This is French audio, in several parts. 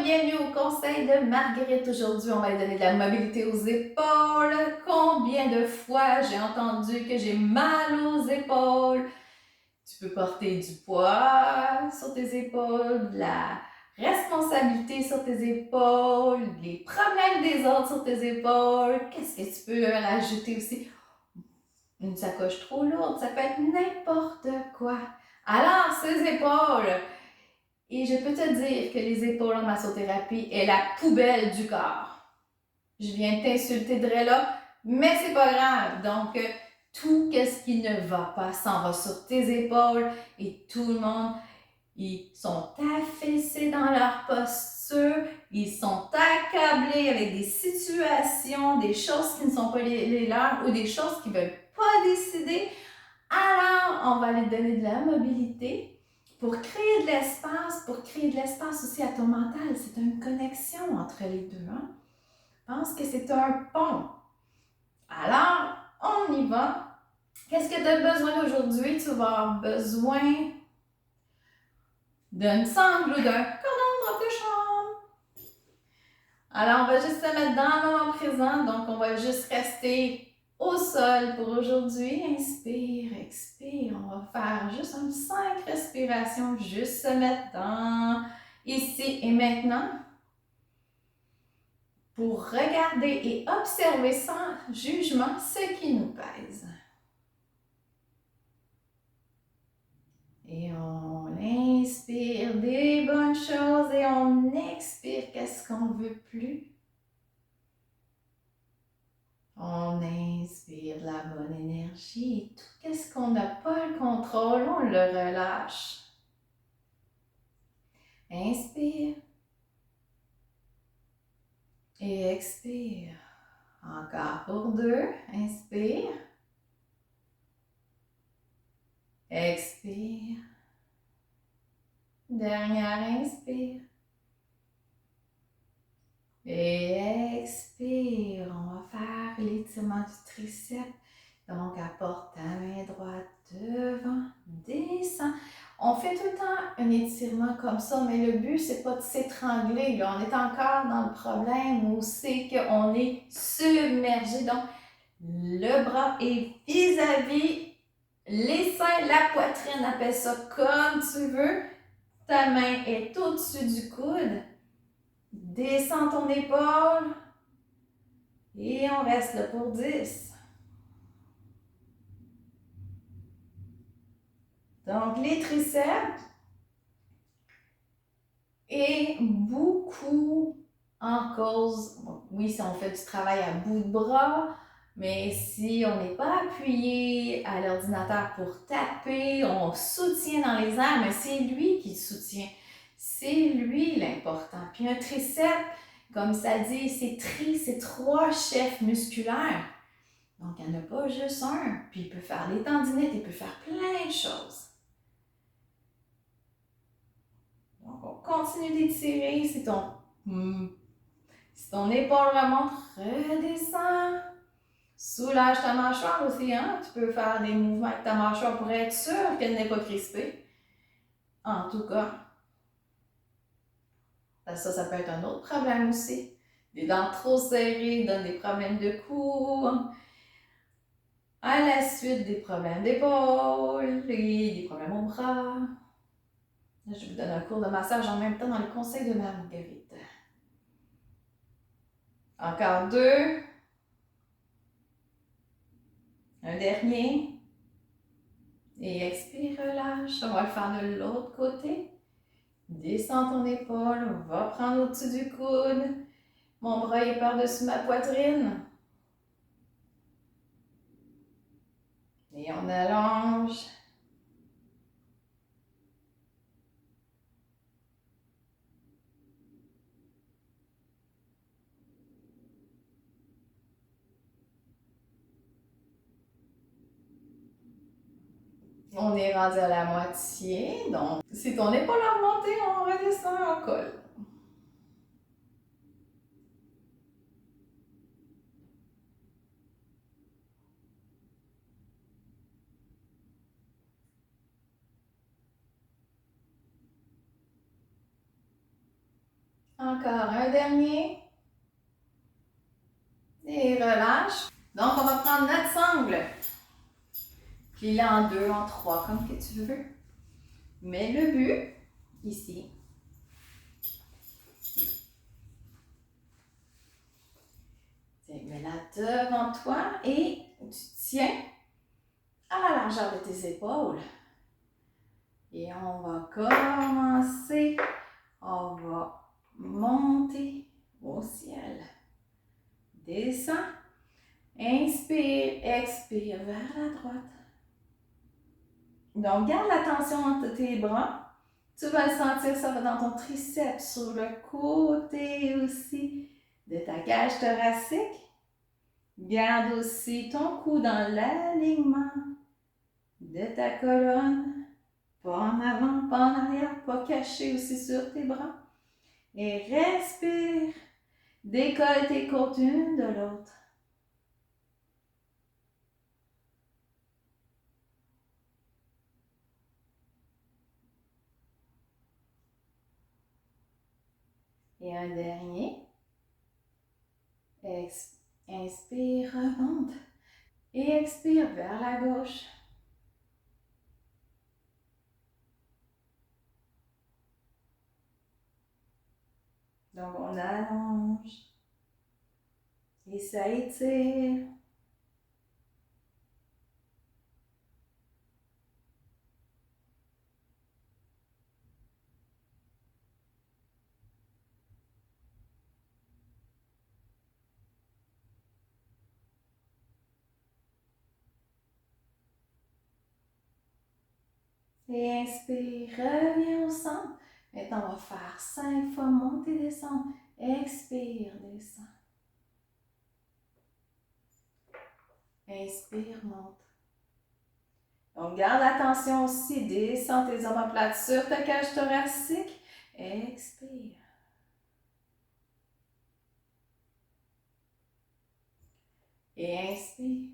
bienvenue au conseil de Marguerite. Aujourd'hui, on va lui donner de la mobilité aux épaules. Combien de fois j'ai entendu que j'ai mal aux épaules? Tu peux porter du poids sur tes épaules, de la responsabilité sur tes épaules, les problèmes des autres sur tes épaules. Qu'est-ce que tu peux rajouter aussi? Une sacoche trop lourde, ça peut être n'importe quoi. Alors, ces épaules, et je peux te dire que les épaules en massothérapie est la poubelle du corps. Je viens de t'insulter de là, mais c'est pas grave. Donc, tout ce qui ne va pas s'en va sur tes épaules et tout le monde, ils sont affaissés dans leur posture, ils sont accablés avec des situations, des choses qui ne sont pas les leurs ou des choses qu'ils ne veulent pas décider. Alors, on va lui donner de la mobilité pour créer de l'espace aussi à ton mental. C'est une connexion entre les deux. Hein? Pense que c'est un pont. Alors, on y va. Qu'est-ce que tu as besoin aujourd'hui? Tu vas avoir besoin d'une sangle ou d'un cordon de robe de chambre. Alors, on va juste se mettre dans le moment présent. Donc, on va juste rester au sol pour aujourd'hui. Inspire, expire. On va faire juste 5 respirations. Juste se mettre dans ici et maintenant. Pour regarder et observer sans jugement ce qui nous pèse. Et on inspire des bonnes choses et on expire qu'est-ce qu'on ne veut plus. On inspire de la bonne énergie et tout ce qu'on n'a pas le contrôle, on le relâche. Inspire et expire. Encore pour 2. Inspire. Expire. Dernière inspire. Et expire. On va faire l'étirement du triceps. Donc, apporte ta main droite devant, descend. On fait tout le temps un étirement comme ça, mais le but, c'est pas de s'étrangler. On est encore dans le problème où c'est qu'on est submergé. Donc, le bras est vis-à-vis les seins, la poitrine, appelle ça comme tu veux. Ta main est au-dessus du coude. Descends ton épaule. Et on reste là pour 10. Donc, les triceps et beaucoup en cause. Oui, si on fait du travail à bout de bras, mais si on n'est pas appuyé à l'ordinateur pour taper, on soutient dans les airs, mais c'est lui qui soutient. C'est lui l'important. Puis un triceps, comme ça dit, c'est 3 chefs musculaires. Donc, il n'y en a pas juste un. Puis il peut faire des tendinites, il peut faire plein de choses. Donc, on continue d'étirer. Si ton épaule remonte, redescend. Soulage ta mâchoire aussi. Hein? Tu peux faire des mouvements avec ta mâchoire pour être sûr qu'elle n'est pas crispée. En tout cas, ça peut être un autre problème aussi. Des dents trop serrées donnent des problèmes de cou. À la suite, des problèmes d'épaule et des problèmes au bras. Là, je vous donne un cours de massage en même temps dans le conseil de Marguerite. Encore 2. Un dernier. Et expire, relâche. On va le faire de l'autre côté. Descends ton épaule. Va prendre au-dessus du coude. Mon bras est par-dessus ma poitrine. Et on allonge. On est rendu à la moitié. Donc, si ton épaule a remonté, on redescend en col. Encore un dernier. Et relâche. Donc, on va prendre notre sangle. Plie-la en deux, en trois, comme que tu veux. Mets le but ici. Mets-la devant toi et tu tiens à la largeur de tes épaules. Et on va commencer. On va monter au ciel. Descends. Inspire, expire vers la droite. Donc, garde la tension entre tes bras. Tu vas le sentir, ça va dans ton triceps, sur le côté aussi de ta cage thoracique. Garde aussi ton cou dans l'alignement de ta colonne. Pas en avant, pas en arrière, pas caché aussi sur tes bras. Et respire. Décolle tes côtes une de l'autre. Et un dernier. Inspire, remonte. Et expire vers la gauche. Donc, on allonge. Et ça étire. Et inspire, reviens au centre. Maintenant, on va faire 5 fois monter, descendre. Expire, descends. Inspire, monte. Donc, garde l'attention aussi. Descends tes omoplates sur ta cage thoracique. Expire. Et inspire.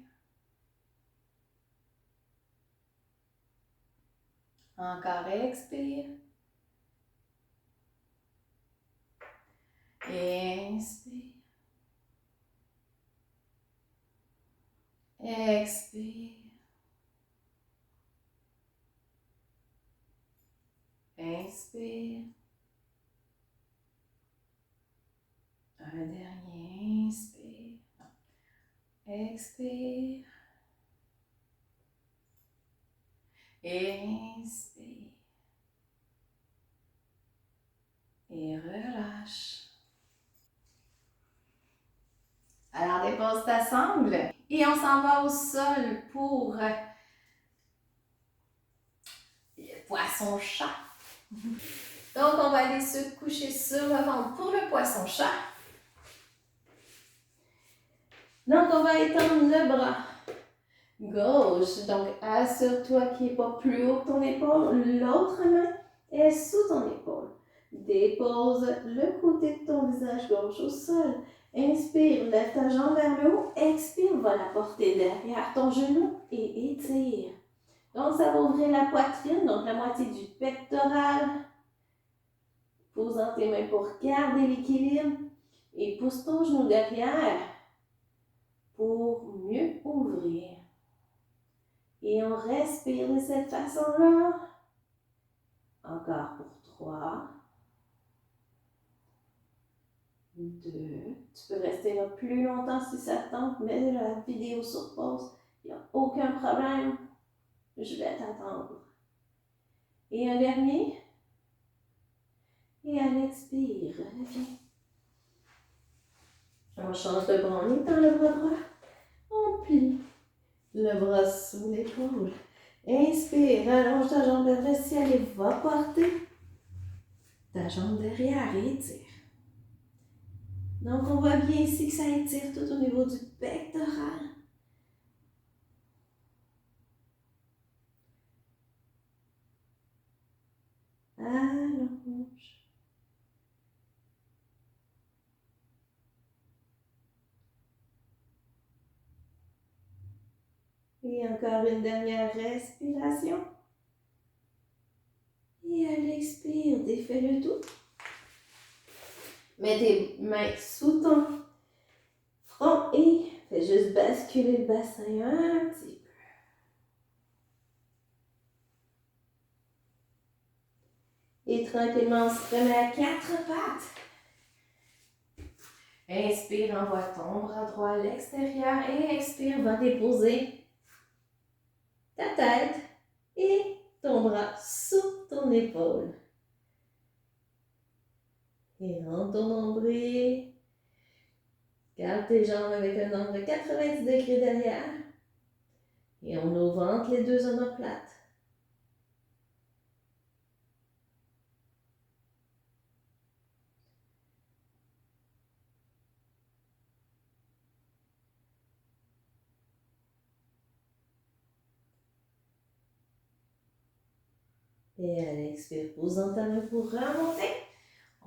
Encore expire. Et inspire. Expire. Inspire. Un dernier, inspire. Expire. Inspire. Et relâche. Alors, dépose ta sangle. Et on s'en va au sol pour le poisson-chat. Donc, on va aller se coucher sur le ventre pour le poisson-chat. Donc, on va étendre le bras gauche. Donc, assure-toi qu'il n'est pas plus haut que ton épaule. L'autre main est sous ton épaule. Dépose le côté de ton visage gauche au sol. Inspire, lève ta jambe vers le haut. Expire, va la porter derrière ton genou et étire. Donc, ça va ouvrir la poitrine, donc la moitié du pectoral. Posant tes mains pour garder l'équilibre. Et pousse ton genou derrière pour mieux ouvrir. Et on respire de cette façon-là. Encore pour 3, 2. Tu peux rester là plus longtemps si ça te tente. Mets la vidéo sur pause. Il n'y a aucun problème. Je vais t'attendre. Et un dernier. Et à l'expire, reviens. On change de bras. On étend le bras droit. On plie le bras sous l'épaule. Inspire, allonge ta jambe vers le ciel et va porter ta jambe derrière et étire. Donc, on voit bien ici que ça étire tout au niveau du pectoral. Allonge. Et encore une dernière respiration. Et à l'expire, défais le tout. Mets tes mains sous ton front et fais juste basculer le bassin un petit peu. Et tranquillement, on se remet à 4 pattes. Inspire, envoie ton bras droit à l'extérieur et expire, va déposer ta tête et ton bras sous ton épaule. Et rentre ton nombril. Garde tes jambes avec un angle de 90 degrés derrière. Et on ouvre entre les deux omoplates. Et à l'expire, posant ta main pour remonter.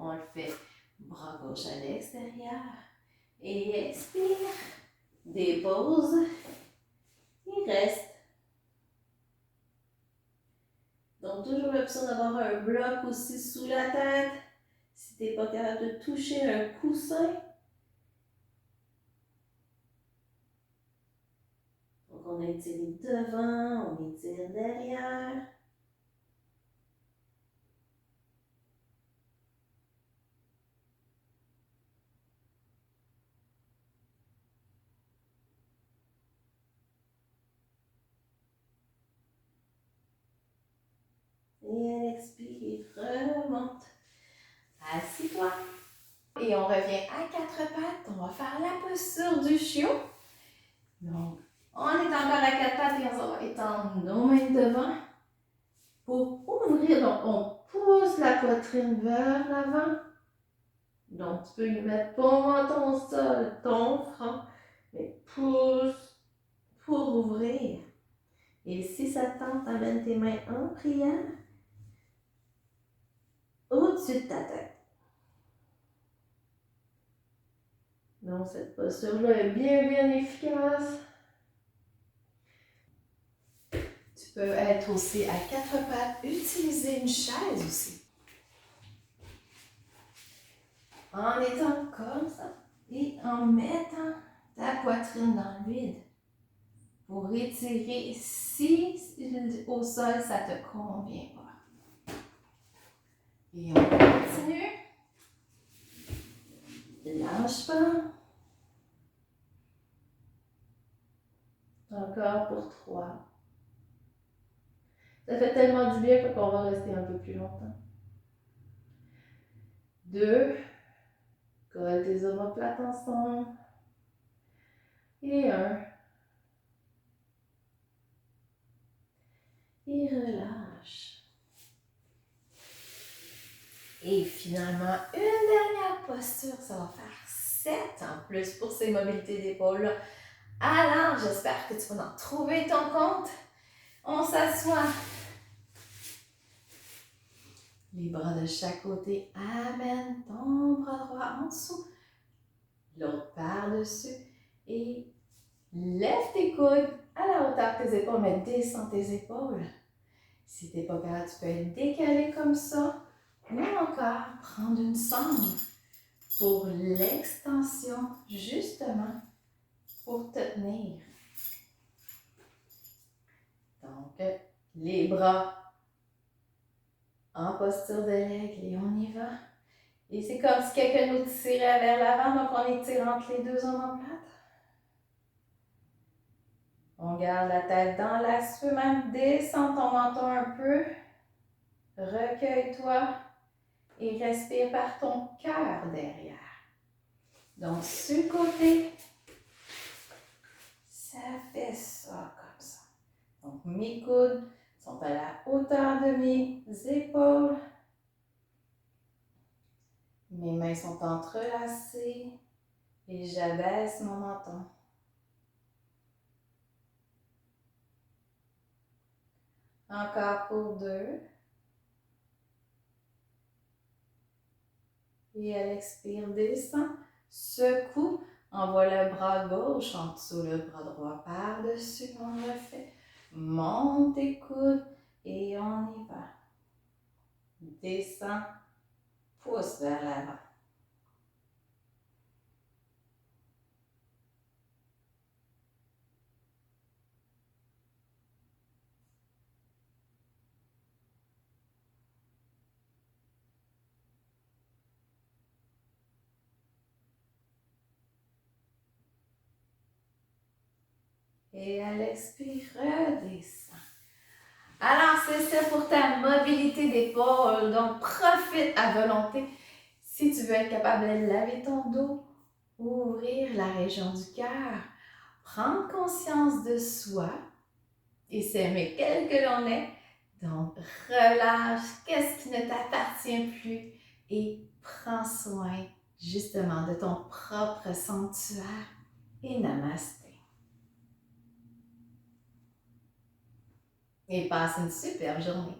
On le fait bras gauche à l'extérieur. Et expire. Dépose. Et reste. Donc, toujours l'option d'avoir un bloc aussi sous la tête. Si tu n'es pas capable de toucher un coussin. Donc, on étire devant, on étire derrière. Et à l'expire, remonte. Assis-toi. Et on revient à 4 pattes. On va faire la posture du chiot. Donc, on est encore à 4 pattes et on va étendre nos mains devant pour ouvrir. Donc, on pousse la poitrine vers l'avant. Donc, tu peux y mettre ton menton au sol, ton front, mais pousse pour ouvrir. Et si ça te tente, amène tes mains en prière au-dessus de ta tête. Donc, cette posture-là est bien efficace. Tu peux être aussi à 4 pattes, utiliser une chaise aussi. En étant comme ça et en mettant ta poitrine dans le vide pour étirer si au sol ça te convient pas. Et on continue. Lâche pas. Encore pour 3. Ça fait tellement du bien qu'on va rester un peu plus longtemps. 2. Colle tes omoplates ensemble. Et 1. Et relâche. Et finalement, une dernière posture, ça va faire 7 en plus pour ces mobilités d'épaule-là. Alors, j'espère que tu vas en trouver ton compte. On s'assoit. Les bras de chaque côté. Amène ton bras droit en dessous. L'autre par-dessus. Et lève tes coudes à la hauteur de tes épaules, mais descends tes épaules. Si tu n'es pas capable, tu peux être décalé comme ça. Ou encore prendre une sangle pour l'extension, justement, pour te tenir. Donc, les bras en posture de l'aigle et on y va. Et c'est comme si quelqu'un nous tirait vers l'avant, donc on étire entre les deux omoplates. On garde la tête dans l'assiette, même descends ton menton un peu. Recueille-toi et respire par ton cœur derrière. Donc, sur le côté, ça fait ça comme ça. Donc, mes coudes sont à la hauteur de mes épaules. Mes mains sont entrelacées et j'abaisse mon menton. Encore pour 2. Et à l'expire, descend. Secoue. Envoie le bras gauche en dessous, le bras droit par-dessus. On le fait. Monte tes coudes et on y va. Descends. Pousse vers l'avant. Et à l'expire, redescends. Alors, c'est ça pour ta mobilité d'épaule. Donc, profite à volonté. Si tu veux être capable de laver ton dos, ouvrir la région du cœur, prendre conscience de soi et s'aimer tel que l'on est. Donc, relâche qu'est-ce qui ne t'appartient plus et prends soin justement de ton propre sanctuaire. Et namasté. Et passe une superbe journée.